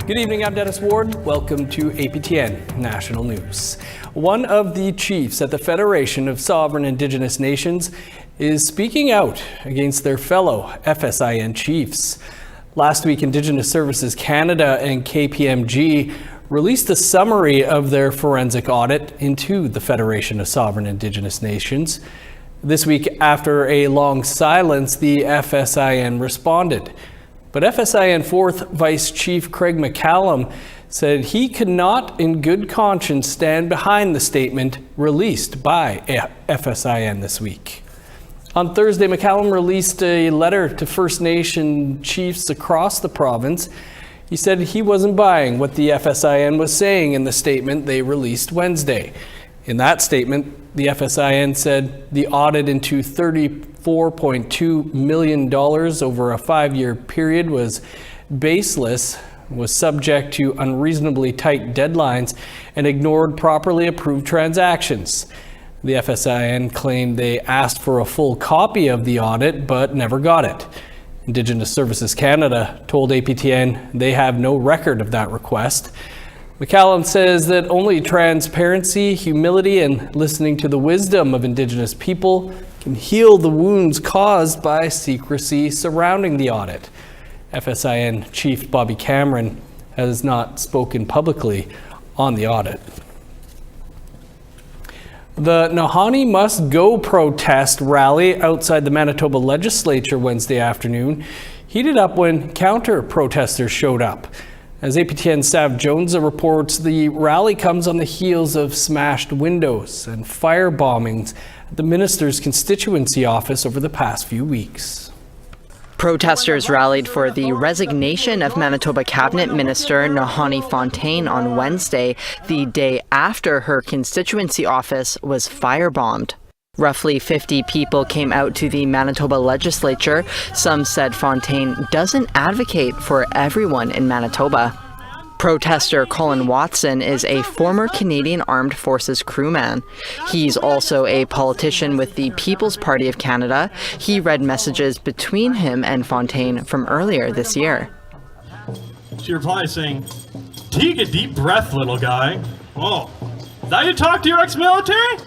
Good evening, I'm Dennis Ward. Welcome to APTN National News. One of the chiefs at the Federation of Sovereign Indigenous Nations is speaking out against their fellow FSIN chiefs. Last week, Indigenous Services Canada and KPMG released a summary of their forensic audit into the Federation of Sovereign Indigenous Nations. This week, after a long silence, the FSIN responded. But FSIN 4th Vice Chief Craig McCallum said he could not in good conscience stand behind the statement released by FSIN this week. On Thursday, McCallum released a letter to First Nation chiefs across the province. He said he wasn't buying what the FSIN was saying in the statement they released Wednesday. In that statement, the FSIN said the audit into $34.2 million over a 5-year period was baseless, was subject to unreasonably tight deadlines, and ignored properly approved transactions. The FSIN claimed they asked for a full copy of the audit but never got it. Indigenous Services Canada told APTN they have no record of that request. McCallum says that only transparency, humility, and listening to the wisdom of Indigenous people can heal the wounds caused by secrecy surrounding the audit. FSIN Chief Bobby Cameron has not spoken publicly on the audit. The Nahanni Must Go protest rally outside the Manitoba legislature Wednesday afternoon heated up when counter-protesters showed up. As APTN Sav Jones reports, the rally comes on the heels of smashed windows and fire bombings at the minister's constituency office over the past few weeks. Protesters rallied for the resignation of Manitoba Cabinet Minister Nahanni Fontaine on Wednesday, the day after her constituency office was firebombed. Roughly 50 people came out to the Manitoba legislature. Some said Fontaine doesn't advocate for everyone in Manitoba. Protester Colin Watson is a former Canadian Armed Forces crewman. He's also a politician with the People's Party of Canada. He read messages between him and Fontaine from earlier this year. She replied saying, "Take a deep breath, little guy. Oh, is that how you talk to your ex-military?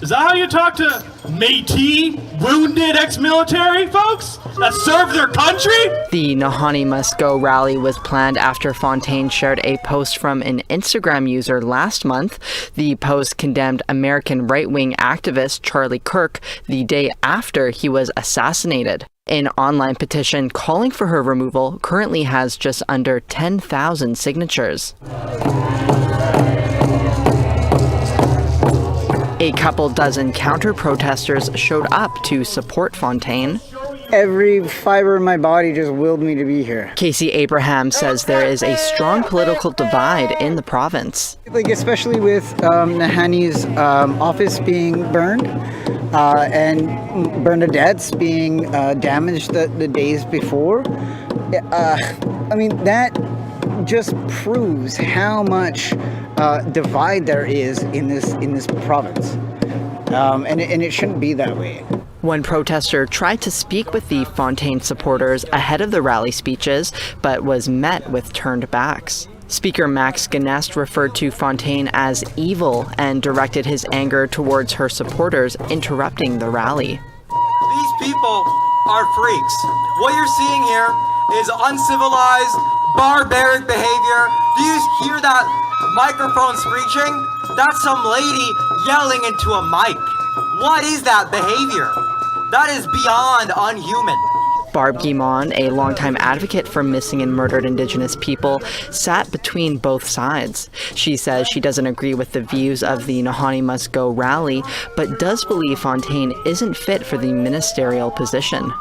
Is that how you talk to Métis, wounded ex-military folks that serve their country?" The Nahanni Must Go rally was planned after Fontaine shared a post from an Instagram user last month. The post condemned American right-wing activist Charlie Kirk the day after he was assassinated. An online petition calling for her removal currently has just under 10,000 signatures. A couple dozen counter-protesters showed up to support Fontaine. Every fiber in my body just willed me to be here. Casey Abraham says there is a strong political divide in the province. Like especially with Nahanni's office being burned and Bernadette's being damaged the days before. I mean, that just proves how much divide there is in this province, and it shouldn't be that way. One protester tried to speak with the Fontaine supporters ahead of the rally speeches, but was met with turned backs. Speaker Max Ganest referred to Fontaine as evil and directed his anger towards her supporters, interrupting the rally. These people are freaks. What you're seeing here is uncivilized, barbaric behavior. Do you hear that microphone screeching? That's some lady yelling into a mic. What is that behavior? That is beyond unhuman. Barb Guimond, a longtime advocate for missing and murdered Indigenous people, sat between both sides. She says she doesn't agree with the views of the Nahanni Must Go rally, but does believe Fontaine isn't fit for the ministerial position.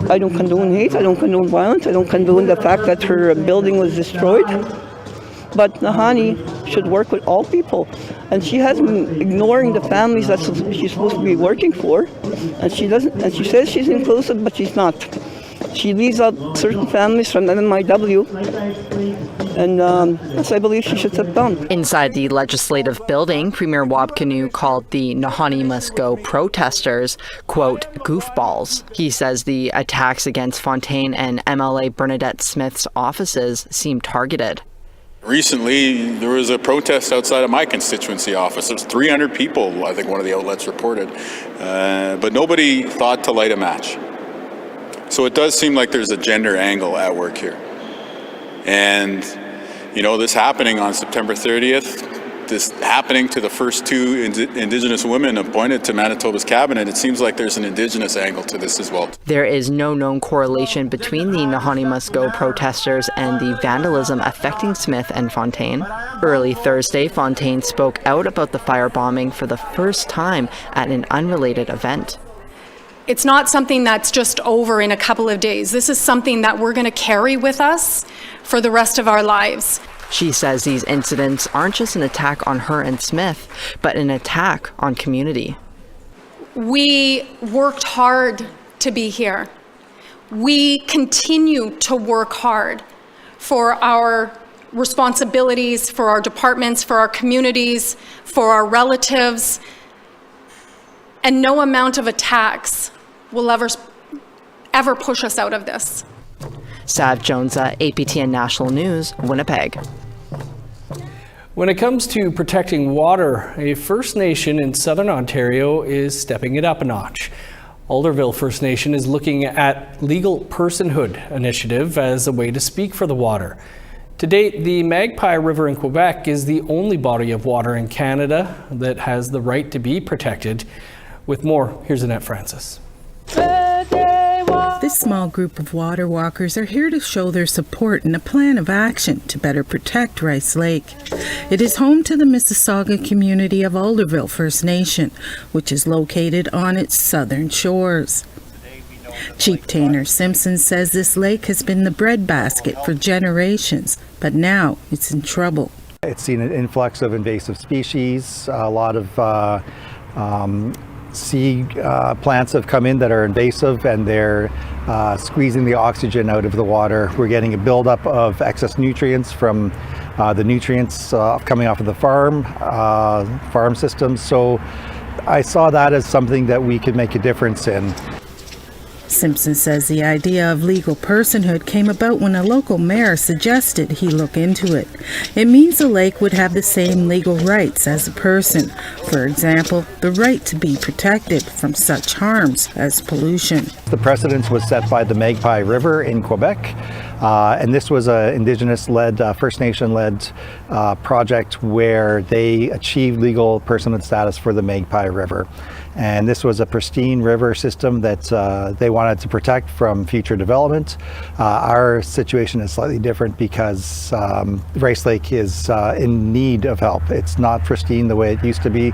I don't condone hate, I don't condone violence, I don't condone the fact that her building was destroyed. But Nahanni should work with all people. And she has been ignoring the families that she's supposed to be working for. And she doesn't, and she says she's inclusive, but she's not. She leaves out certain families from the MIW. And yes, I believe she should step down. Inside the legislative building, Premier Wabkanu called the Nahanni Must Go protesters, quote, goofballs. He says the attacks against Fontaine and MLA Bernadette Smith's offices seem targeted. Recently, there was a protest outside of my constituency office. There's 300 people, I think one of the outlets reported, but nobody thought to light a match. So it does seem like there's a gender angle at work here. And, you know, this happening on September 30th, this happening to the first two Indigenous women appointed to Manitoba's cabinet, it seems like there's an Indigenous angle to this as well. There is no known correlation between the Nahanni Must Go protesters and the vandalism affecting Smith and Fontaine. Early Thursday, Fontaine spoke out about the firebombing for the first time at an unrelated event. It's not something that's just over in a couple of days. This is something that we're going to carry with us for the rest of our lives. She says these incidents aren't just an attack on her and Smith, but an attack on community. We worked hard to be here. We continue to work hard for our responsibilities, for our departments, for our communities, for our relatives. And no amount of attacks will ever push us out of this. Sav Jonesa, APTN National News, Winnipeg. When it comes to protecting water, a First Nation in Southern Ontario is stepping it up a notch. Alderville First Nation is looking at legal personhood initiative as a way to speak for the water. To date, the Magpie River in Quebec is the only body of water in Canada that has the right to be protected. With more, here's Annette Francis. This small group of water walkers are here to show their support and a plan of action to better protect Rice Lake. It is home to the Mississauga community of Alderville First Nation, which is located on its southern shores. Chief Tanner Simpson says this lake has been the breadbasket for generations, but now it's in trouble. It's seen an influx of invasive species, a lot of sea plants have come in that are invasive, and they're squeezing the oxygen out of the water. We're getting a buildup of excess nutrients from the nutrients coming off of the farm systems. So I saw that as something that we could make a difference in. Simpson says the idea of legal personhood came about when a local mayor suggested he look into it. It means the lake would have the same legal rights as a person. For example, the right to be protected from such harms as pollution. The precedence was set by the Magpie River in Quebec, and this was an Indigenous-led, First Nation-led project where they achieved legal personhood status for the Magpie River. And this was a pristine river system that they wanted to protect from future development. Our situation is slightly different because Rice Lake is in need of help. It's not pristine the way it used to be.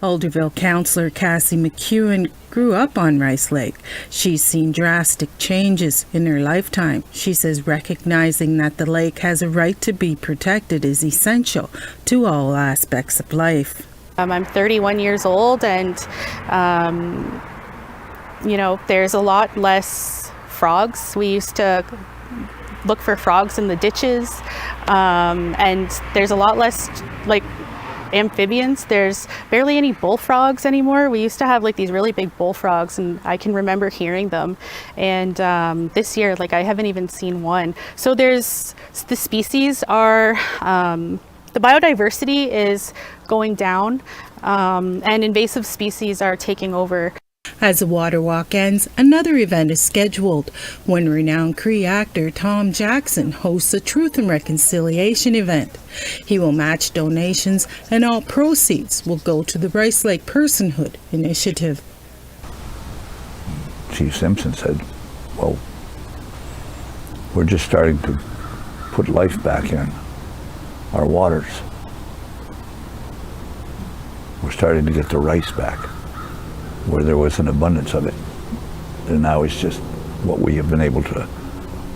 Alderville councillor Cassie McEwen grew up on Rice Lake. She's seen drastic changes in her lifetime. She says recognizing that the lake has a right to be protected is essential to all aspects of life. I'm 31 years old, and there's a lot less frogs. We used to look for frogs in the ditches, and there's a lot less amphibians. There's barely any bullfrogs anymore. We used to have these really big bullfrogs, and I can remember hearing them. And this year, I haven't even seen one. So the species are. The biodiversity is going down, and invasive species are taking over. As the water walk ends, another event is scheduled when renowned Cree actor Tom Jackson hosts a Truth and Reconciliation event. He will match donations, and all proceeds will go to the Rice Lake Personhood Initiative. Chief Simpson said, well, we're just starting to put life back in our waters. We're starting to get the rice back where there was an abundance of it, and now it's just what we have been able to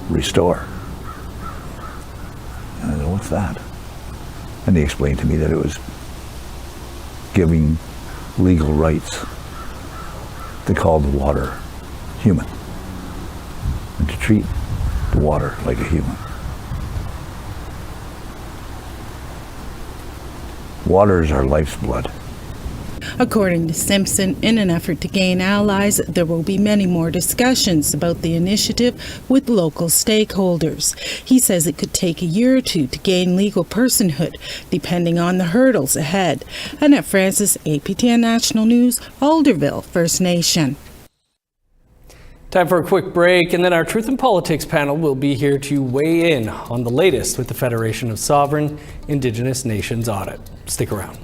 restore. And I said, what's that? And he explained to me that it was giving legal rights to call the water human and to treat the water like a human. Water is our life's blood. According to Simpson, in an effort to gain allies, there will be many more discussions about the initiative with local stakeholders. He says it could take a year or two to gain legal personhood, depending on the hurdles ahead. Annette Francis, APTN National News, Alderville, First Nation. Time for a quick break, and then our Truth in Politics panel will be here to weigh in on the latest with the Federation of Sovereign Indigenous Nations audit. Stick around.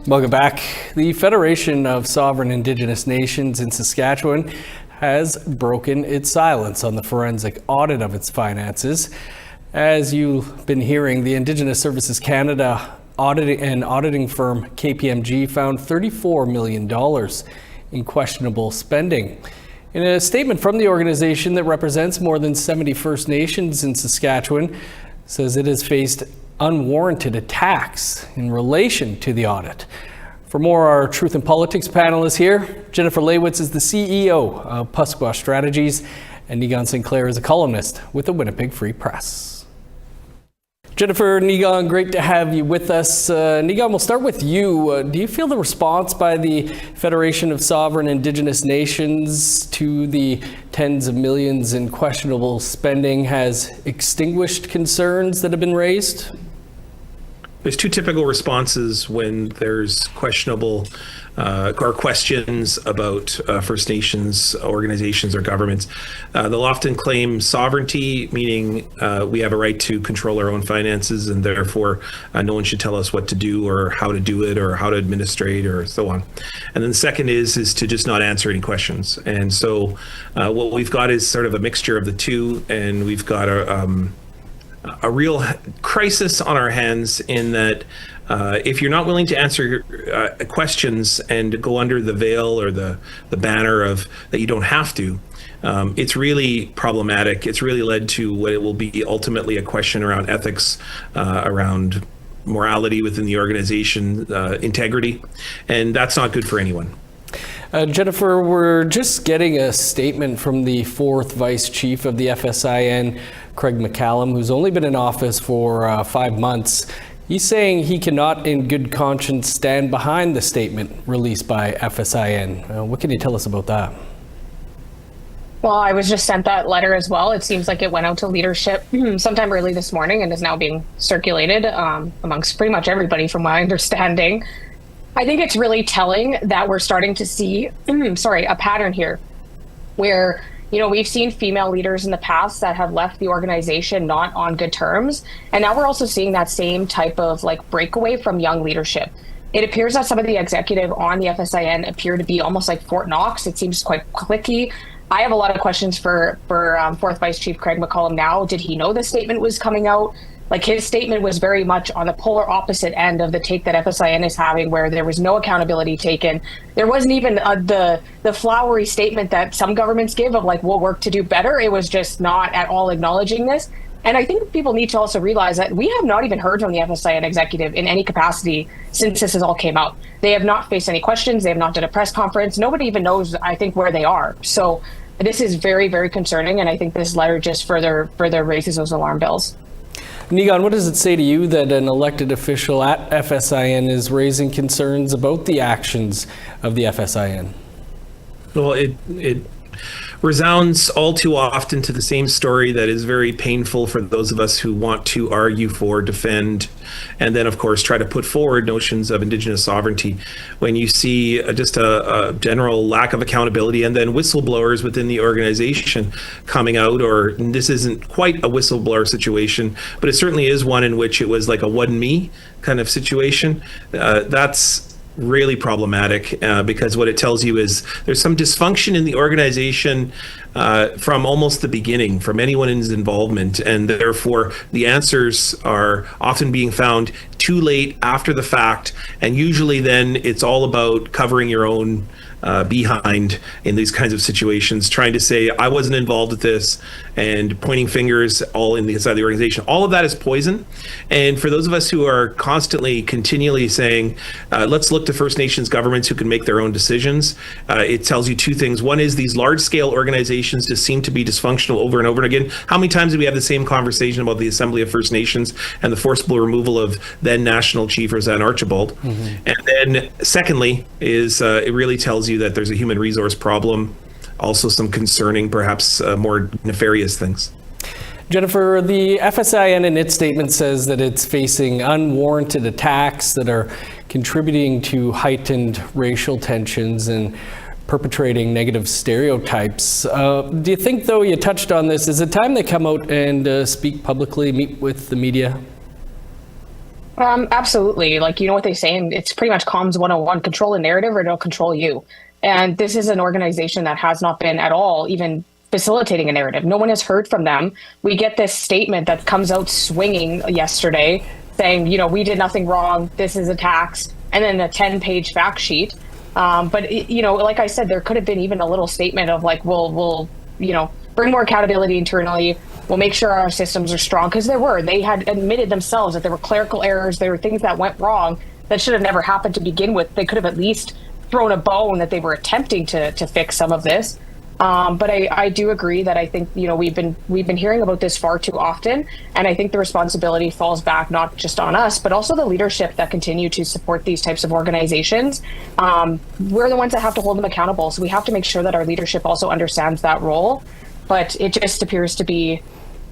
Welcome back. The Federation of Sovereign Indigenous Nations in Saskatchewan has broken its silence on the forensic audit of its finances. As you've been hearing, the Indigenous Services Canada auditing firm KPMG found $34 million in questionable spending. In a statement from the organization that represents more than 70 First Nations in Saskatchewan, says it has faced unwarranted attacks in relation to the audit. For more, our Truth in Politics panel is here. Jennifer Leywitz is the CEO of Pusquash Strategies, and Niigaan Sinclair is a columnist with the Winnipeg Free Press. Jennifer, Niigaan, great to have you with us. Niigaan, we'll start with you. Do you feel the response by the Federation of Sovereign Indigenous Nations to the tens of millions in questionable spending has extinguished concerns that have been raised? there's two typical responses when there's questionable or questions about First Nations organizations or governments. They'll often claim sovereignty, meaning we have a right to control our own finances, and therefore no one should tell us what to do or how to do it or how to administrate or so on. And then the second is to just not answer any questions. And so what we've got is sort of a mixture of the two, and we've got a real crisis on our hands in that if you're not willing to answer questions and go under the veil or the banner of that you don't have to, it's really problematic. It's really led to what it will be ultimately a question around ethics, around morality within the organization, integrity, and that's not good for anyone. Jennifer, we're just getting a statement from the fourth Vice Chief of the FSIN, Craig McCallum, who's only been in office for 5 months. He's saying he cannot in good conscience stand behind the statement released by FSIN. What can you tell us about that? Well, I was just sent that letter as well. It seems like it went out to leadership sometime early this morning and is now being circulated amongst pretty much everybody from my understanding. I think it's really telling that we're starting to see, a pattern here where, we've seen female leaders in the past that have left the organization not on good terms. And now we're also seeing that same type of breakaway from young leadership. It appears that some of the executive on the FSIN appear to be almost like Fort Knox. It seems quite cliquey. I have a lot of questions for fourth Vice Chief Craig McCallum now. Did he know this statement was coming out? His statement was very much on the polar opposite end of the take that FSIN is having, where there was no accountability taken. There wasn't even the flowery statement that some governments give of we'll work to do better. It was just not at all acknowledging this. And I think people need to also realize that we have not even heard from the FSIN executive in any capacity since this has all came out. They have not faced any questions. They have not done a press conference. Nobody even knows, I think, where they are. So this is very, very concerning. And I think this letter just further raises those alarm bells. Nigan, what does it say to you that an elected official at FSIN is raising concerns about the actions of the FSIN? Well, it resounds all too often to the same story that is very painful for those of us who want to argue for, defend, and then, of course, try to put forward notions of Indigenous sovereignty. When you see just a general lack of accountability and then whistleblowers within the organization coming out, or this isn't quite a whistleblower situation, but it certainly is one in which it was like a one me kind of situation, that's really problematic because what it tells you is there's some dysfunction in the organization from almost the beginning, from anyone in his involvement, and therefore the answers are often being found too late after the fact, and usually then it's all about covering your own behind in these kinds of situations, trying to say I wasn't involved with this and pointing fingers all in the inside of the organization. All of that is poison. And for those of us who are constantly, continually saying, let's look to First Nations governments who can make their own decisions, it tells you two things. One is these large-scale organizations just seem to be dysfunctional over and over again. How many times do we have the same conversation about the Assembly of First Nations and the forcible removal of then National Chief Roseanne Archibald? Mm-hmm. And then secondly is it really tells you that there's a human resource problem, also some concerning, perhaps more nefarious things. Jennifer, the FSIN in its statement says that it's facing unwarranted attacks that are contributing to heightened racial tensions and perpetrating negative stereotypes. Do you think, though, you touched on this, is it time they come out and speak publicly, meet with the media? Absolutely. Like, you know what they say, and it's pretty much comms 101, control the narrative or it'll control you. And this is an organization that has not been at all even facilitating a narrative. No one has heard from them. We get this statement that comes out swinging yesterday saying, you know, we did nothing wrong, this is a tax, and then a 10-page fact sheet. But, you know, like I said, there could have been even a little statement of like, we'll you know, bring more accountability internally. We'll make sure our systems are strong, because they had admitted themselves that there were clerical errors, there were things that went wrong that should have never happened to begin with. They could have at least thrown a bone that they were attempting to fix some of this. But I do agree that I think, you know, we've been hearing about this far too often, and I think the responsibility falls back not just on us, but also the leadership that continue to support these types of organizations. We're the ones that have to hold them accountable, so we have to make sure that our leadership also understands that role. But it just appears to be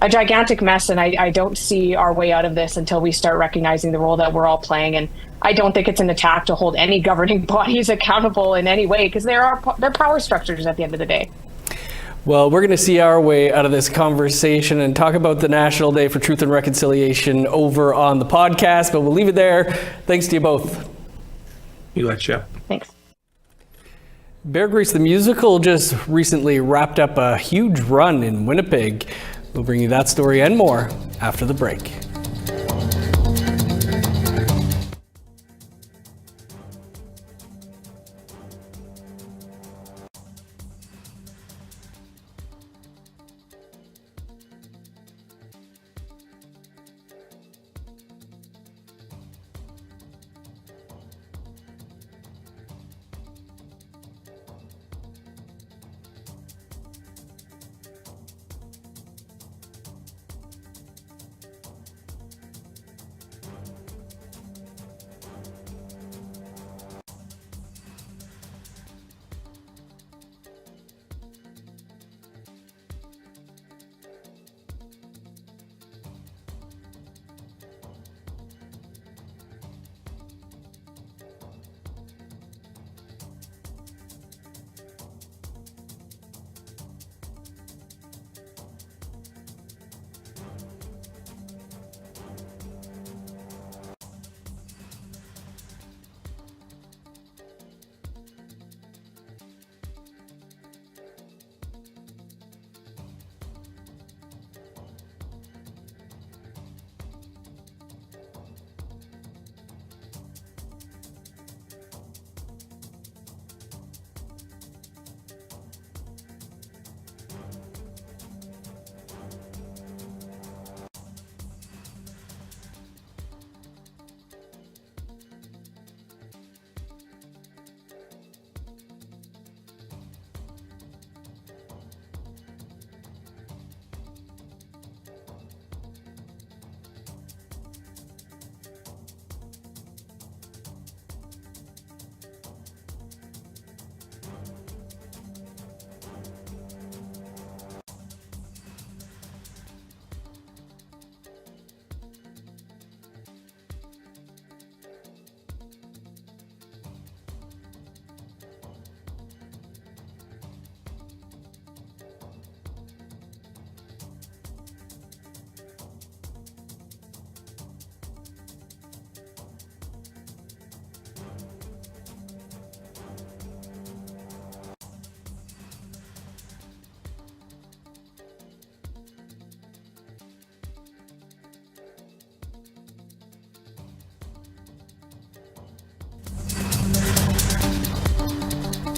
a gigantic mess, and I don't see our way out of this until we start recognizing the role that we're all playing. And I don't think it's an attack to hold any governing bodies accountable in any way, because they're power structures at the end of the day. Well, we're going to see our way out of this conversation and talk about the National Day for Truth and Reconciliation over on the podcast, but we'll leave it there. Thanks to you both. You betcha. Thanks. Bear Grease the Musical just recently wrapped up a huge run in Winnipeg. We'll bring you that story and more after the break.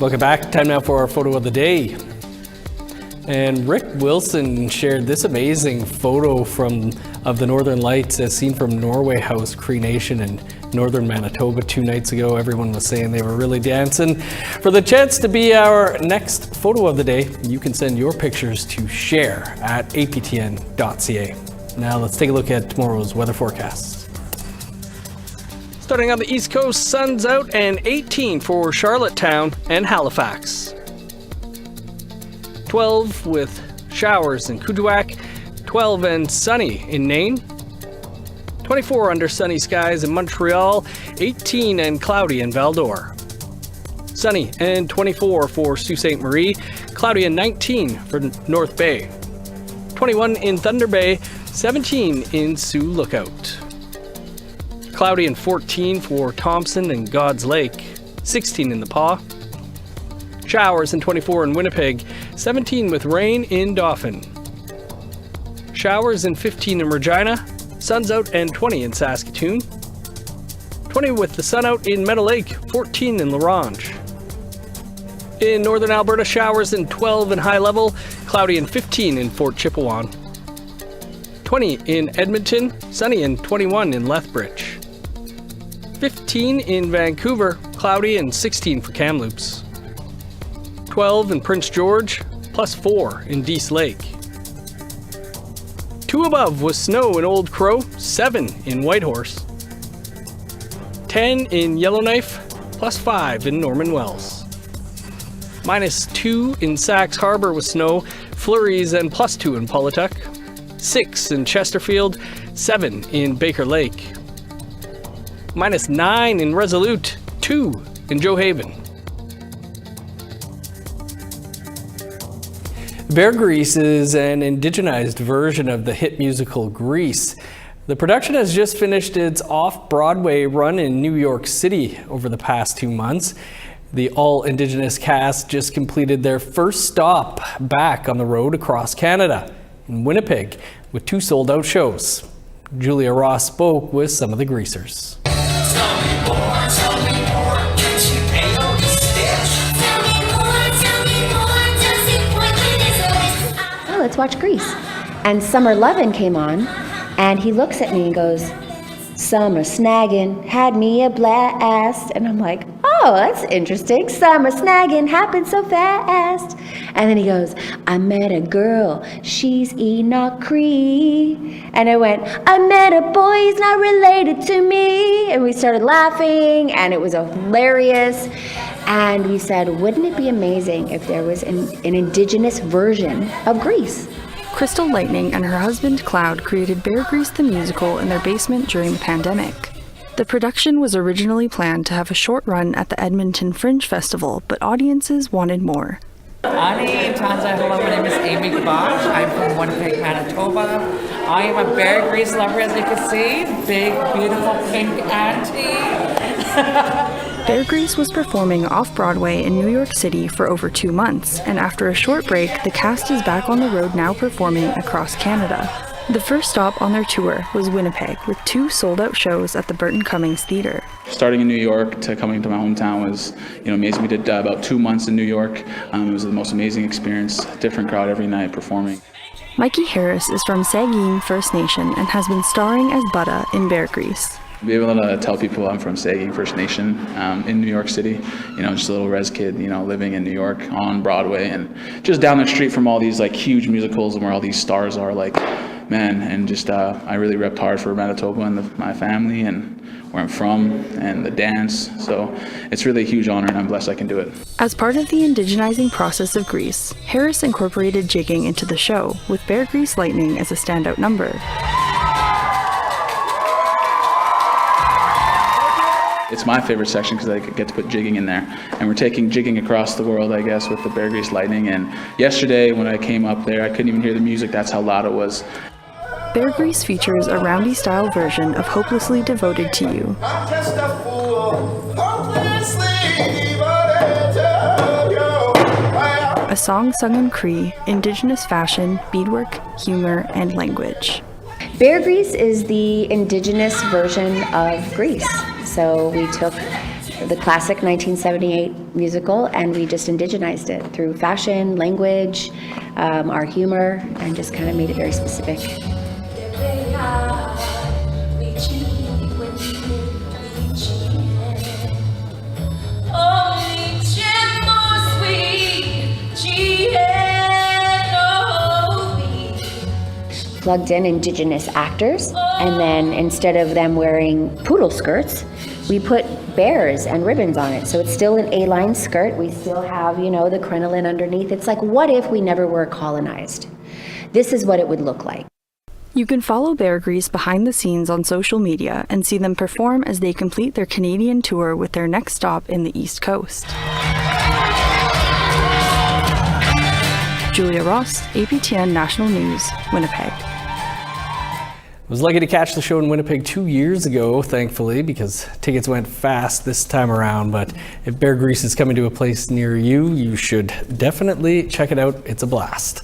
Welcome back. Time now for our photo of the day. And Rick Wilson shared this amazing photo of the Northern Lights as seen from Norway House Cree Nation in northern Manitoba 2 nights ago. Everyone was saying they were really dancing. For the chance to be our next photo of the day, you can send your pictures to share@aptn.ca. Now let's take a look at tomorrow's weather forecast. Starting on the East Coast, sun's out and 18 for Charlottetown and Halifax. 12 with showers in Kuujjuaq, 12 and sunny in Nain, 24 under sunny skies in Montreal, 18 and cloudy in Val-d'Or. Sunny and 24 for Sault Ste. Marie, cloudy and 19 for North Bay. 21 in Thunder Bay, 17 in Sioux Lookout. Cloudy and 14 for Thompson and God's Lake, 16 in the Pas. Showers and 24 in Winnipeg, 17 with rain in Dauphin. Showers and 15 in Regina, sun's out and 20 in Saskatoon. 20 with the sun out in Meadow Lake, 14 in La Ronge. In northern Alberta, showers and 12 in High Level, cloudy and 15 in Fort Chipewyan. 20 in Edmonton, sunny and 21 in Lethbridge. 15 in Vancouver, cloudy and 16 for Kamloops. 12 in Prince George, plus 4 in Dease Lake. 2 above with snow in Old Crow, 7 in Whitehorse. 10 in Yellowknife, plus 5 in Norman Wells. -2 in Sax Harbor with snow, flurries and plus 2 in Paulituck. -6 in Chesterfield, 7 in Baker Lake, -9 in Resolute, 2 in Joe Haven. Bear Grease is an indigenized version of the hit musical Grease. The production has just finished its off-Broadway run in New York City over the past 2 months. The all-Indigenous cast just completed their first stop back on the road across Canada, in Winnipeg, with 2 sold-out shows. Julia Ross spoke with some of the Greasers. Oh, let's watch Grease. And Summer Lovin' came on, and he looks at me and goes, "Summer snagging had me a blast." And I'm like, "Oh, that's interesting. Summer snagging happened so fast." And then he goes, "I met a girl, she's Enoch Cree." And I went, "I met a boy, he's not related to me." And we started laughing, and it was hilarious. And we said, wouldn't it be amazing if there was an Indigenous version of Grease? Crystal Lightning and her husband Cloud created Bear Grease the musical in their basement during the pandemic. The production was originally planned to have a short run at the Edmonton Fringe Festival, but audiences wanted more. Ani, Tanza, hello, my name is Amy Bosch. I'm from Winnipeg, Manitoba. I am a Bear Grease lover, as you can see. Big, beautiful pink auntie. Bear Grease was performing off-Broadway in New York City for over 2 months, and after a short break, the cast is back on the road now performing across Canada. The first stop on their tour was Winnipeg, with 2 sold-out shows at the Burton Cummings Theatre. Starting in New York to coming to my hometown was, amazing. We did about 2 months in New York. It was the most amazing experience. Different crowd every night performing. Mikey Harris is from Saugeen First Nation and has been starring as Butta in Bear Grease. Be able to tell people I'm from Saugeen First Nation in New York City, just a little res kid, living in New York on Broadway and just down the street from all these like huge musicals and where all these stars are, like, man, and just I really repped hard for Manitoba and my family and where I'm from and the dance. So it's really a huge honor and I'm blessed I can do it. As part of the indigenizing process of Grease, Harris incorporated jigging into the show, with Bear Grease Lightning as a standout number. It's my favorite section because I get to put jigging in there. And we're taking jigging across the world, I guess, with the Bear Grease Lightning. And yesterday when I came up there, I couldn't even hear the music. That's how loud it was. Bear Grease features a roundy-style version of Hopelessly Devoted to You. A song sung in Cree, Indigenous fashion, beadwork, humor, and language. Bear Grease is the Indigenous version of Grease. So we took the classic 1978 musical and we just indigenized it through fashion, language, our humor, and just kind of made it very specific. Plugged in Indigenous actors, and then instead of them wearing poodle skirts, we put bears and ribbons on it. So it's still an A-line skirt. We still have, the crinoline underneath. It's like, what if we never were colonized? This is what it would look like. You can follow Bear Grease behind the scenes on social media and see them perform as they complete their Canadian tour with their next stop in the East Coast. Julia Ross, APTN National News, Winnipeg. I was lucky to catch the show in Winnipeg 2 years ago, thankfully, because tickets went fast this time around. But if Bear Grease is coming to a place near you, you should definitely check it out. It's a blast.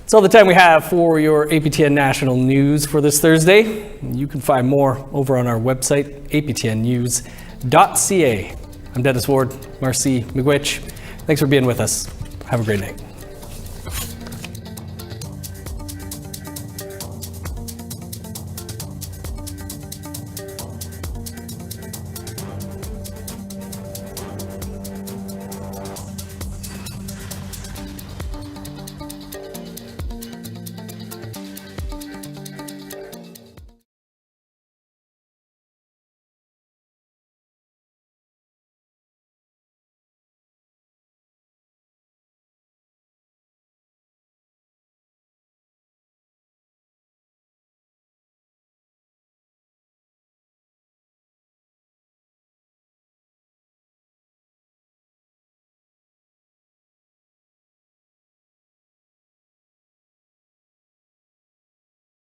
That's all the time we have for your APTN National News for this Thursday. You can find more over on our website, aptnnews.ca. I'm Dennis Ward, Marcy McGuitch. Thanks for being with us. Have a great night.